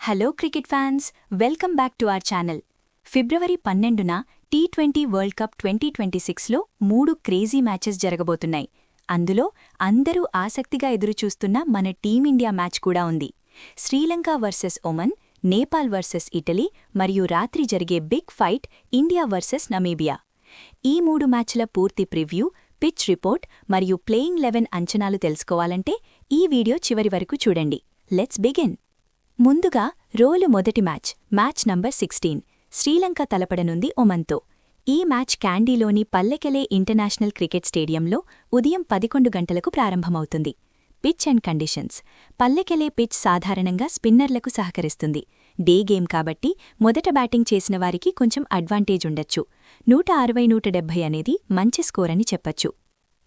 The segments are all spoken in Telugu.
Hello cricket fans, welcome back to our channel. ఫిబ్రవరి 12న టీ20 వరల్డ్ కప్ 2026లో 3 క్రేజీ మ్యాచెస్ జరగబోతున్నాయి. అందులో అందరూ ఆసక్తిగా ఎదురుచూస్తున్న మన టీమిండియా మ్యాచ్ కూడా ఉంది. Sri Lanka versus Oman, Nepal versus Italy మరియు రాత్రి జరిగే big fight India versus Namibia. ఈ 3 మ్యాచ్ల పూర్తి ప్రివ్యూ, పిచ్ రిపోర్ట్ మరియు ప్లేయింగ్ 11 అంచనాలు తెలుసుకోవాలంటే ఈ వీడియో చివరి వరకు చూడండి. Let's begin. ముందుగా మొదటి మ్యాచ్ నంబర్ 16 శ్రీలంక తలపడనుంది ఒమన్తో. ఈ మ్యాచ్ క్యాండీలోని పల్లెకెలే ఇంటర్నేషనల్ క్రికెట్ స్టేడియంలో ఉదయం 11 గంటలకు ప్రారంభమవుతుంది. Pitch and conditions. Pallekele pitch సాధారణంగా స్పిన్నర్లకు సహకరిస్తుంది. డే గేమ్ కాబట్టి మొదట బ్యాటింగ్ చేసిన వారికి కొంచెం అడ్వాంటేజ్ ఉండొచ్చు. 160-170 అనేది మంచి స్కోర్ అని చెప్పచ్చు.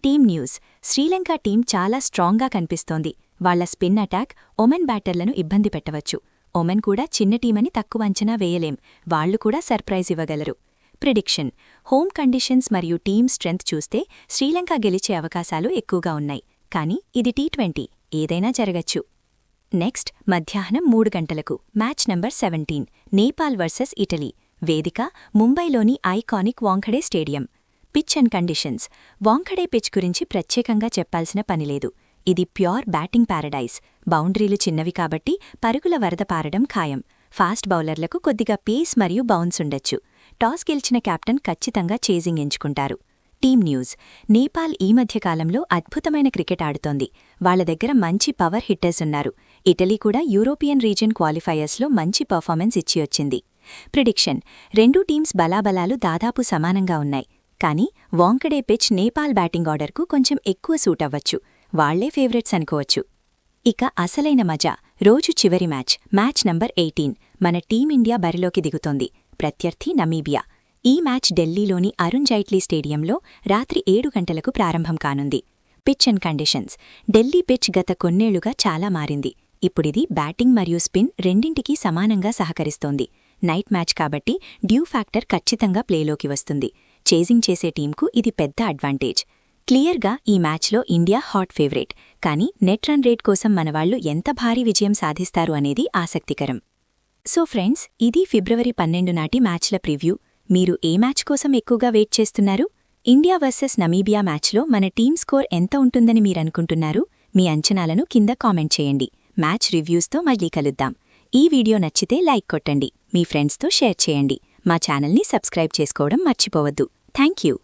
Team news. శ్రీలంక టీం చాలా స్ట్రాంగ్గా కనిపిస్తోంది. వాళ్ల స్పిన్ అటాక్ ఒమన్ బ్యాటర్లను ఇబ్బంది పెట్టవచ్చు. ఒమన్ కూడా చిన్న టీమని తక్కువ అంచనా వేయలేం. వాళ్లు కూడా సర్ప్రైజ్ ఇవ్వగలరు. ప్రిడిక్షన్. హోమ్ కండిషన్స్ మరియు టీమ్ స్ట్రెంగ్త్ చూస్తే శ్రీలంక గెలిచే అవకాశాలు ఎక్కువగా ఉన్నాయి. కానీ ఇది టీ20, ఏదైనా జరగచ్చు. నెక్స్ట్ మధ్యాహ్నం 3 గంటలకు match number 17 Nepal versus Italy. వేదిక ముంబైలోని iconic Wankhede stadium. Pitch and conditions. Wankhede pitch గురించి ప్రత్యేకంగా చెప్పాల్సిన పనిలేదు. ఇది ప్యూర్ బ్యాటింగ్ ప్యారడైజ్. బౌండరీలు చిన్నవి కాబట్టి పరుగుల వరద పారడం ఖాయం. ఫాస్ట్ బౌలర్లకు కొద్దిగా పేస్ మరియు బౌన్స్ ఉండొచ్చు. టాస్ గెలిచిన కెప్టెన్ ఖచ్చితంగా చేజింగ్ ఎంచుకుంటారు. Team news. నేపాల్ ఈ మధ్యకాలంలో అద్భుతమైన క్రికెట్ ఆడుతోంది. వాళ్ల దగ్గర మంచి పవర్ హిట్టర్స్ ఉన్నారు. ఇటలీ కూడా యూరోపియన్ రీజియన్ క్వాలిఫైయర్స్లో మంచి పర్ఫార్మెన్స్ ఇచ్చివచ్చింది. ప్రిడిక్షన్. రెండూ టీమ్స్ బలాబలాలు దాదాపు సమానంగా ఉన్నాయి. కానీ వాంఖడే పిచ్ నేపాల్ బ్యాటింగ్ ఆర్డర్కు కొంచెం ఎక్కువ సూట్ అవ్వచ్చు. వాళ్లే ఫేవరెట్స్ అనుకోవచ్చు. ఇక అసలైన మజా. రోజు చివరి మ్యాచ్ నంబర్ 18 మన టీమిండియా బరిలోకి దిగుతోంది. ప్రత్యర్థి నమీబియా. ఈ మ్యాచ్ ఢిల్లీలోని అరుణ్ జైట్లీ స్టేడియంలో రాత్రి 7 గంటలకు ప్రారంభం కానుంది. Pitch and conditions. Delhi pitch గత కొన్నేళ్లుగా చాలా మారింది. ఇప్పుడిది బ్యాటింగ్ మరియు స్పిన్ రెండింటికీ సమానంగా సహకరిస్తోంది. నైట్ మ్యాచ్ కాబట్టి డ్యూ ఫ్యాక్టర్ ఖచ్చితంగా ప్లేలోకి వస్తుంది. చేజింగ్ చేసే టీంకు ఇది పెద్ద అడ్వాంటేజ్. క్లియర్గా ఈ మ్యాచ్లో ఇండియా హాట్ ఫేవరెట్. కానీ నెట్ రన్ రేట్ కోసం మనవాళ్లు ఎంత భారీ విజయం సాధిస్తారు అనేది ఆసక్తికరం. సో ఫ్రెండ్స్, ఇది ఫిబ్రవరి 12 నాటి మ్యాచ్ల ప్రివ్యూ. మీరు ఏ మ్యాచ్ కోసం ఎక్కువగా వెయిట్ చేస్తున్నారు? ఇండియా వర్సెస్ నమీబియా మ్యాచ్లో మన టీమ్ స్కోర్ ఎంత ఉంటుందని మీరనుకుంటున్నారు? మీ అంచనాలను కింద కామెంట్ చేయండి. మ్యాచ్ రివ్యూస్తో మళ్ళీ కలుద్దాం. ఈ వీడియో నచ్చితే లైక్ కొట్టండి. మీ ఫ్రెండ్స్తో షేర్ చేయండి. మా ఛానల్ని సబ్స్క్రైబ్ చేసుకోవడం మర్చిపోవద్దు. Thank you.